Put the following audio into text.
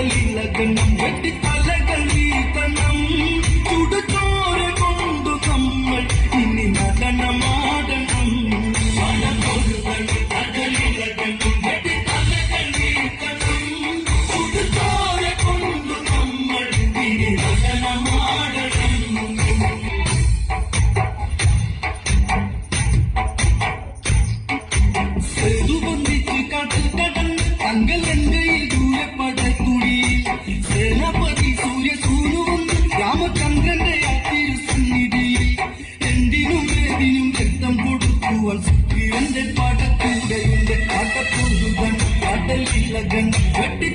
കടലിളകണം വെട്ടിത്തലകൾ വീതണം ചുടുചോര കൊണ്ടു നമ്മൾ ഇനി നടനമാടണം കടലിളകണം വെട്ടിത്തലകൾ വീതണം ചുടുചോര കൊണ്ടു നമ്മൾ ഇനി നടനമാടണം സേതുബന്ധിച്ച് കാട്ടിൽ കടന്ന് തങ്ങൾ എങ്കയിൽ ദൂരപ്പടത്തുടി സേനാപതി സൂര്യസൂനുവും രാമചന്ദ്രന്റെ ആ തിരുസന്നിധിയിൽ എന്തിനും ഏതിനും രക്തം കൊടുക്കുവാൻ സുഗ്രീവന്റെ പടക്കൂടെയുണ്ട് കാട്ടപ്പൊഴുകൻ കടലിളകൻ വെട്ടി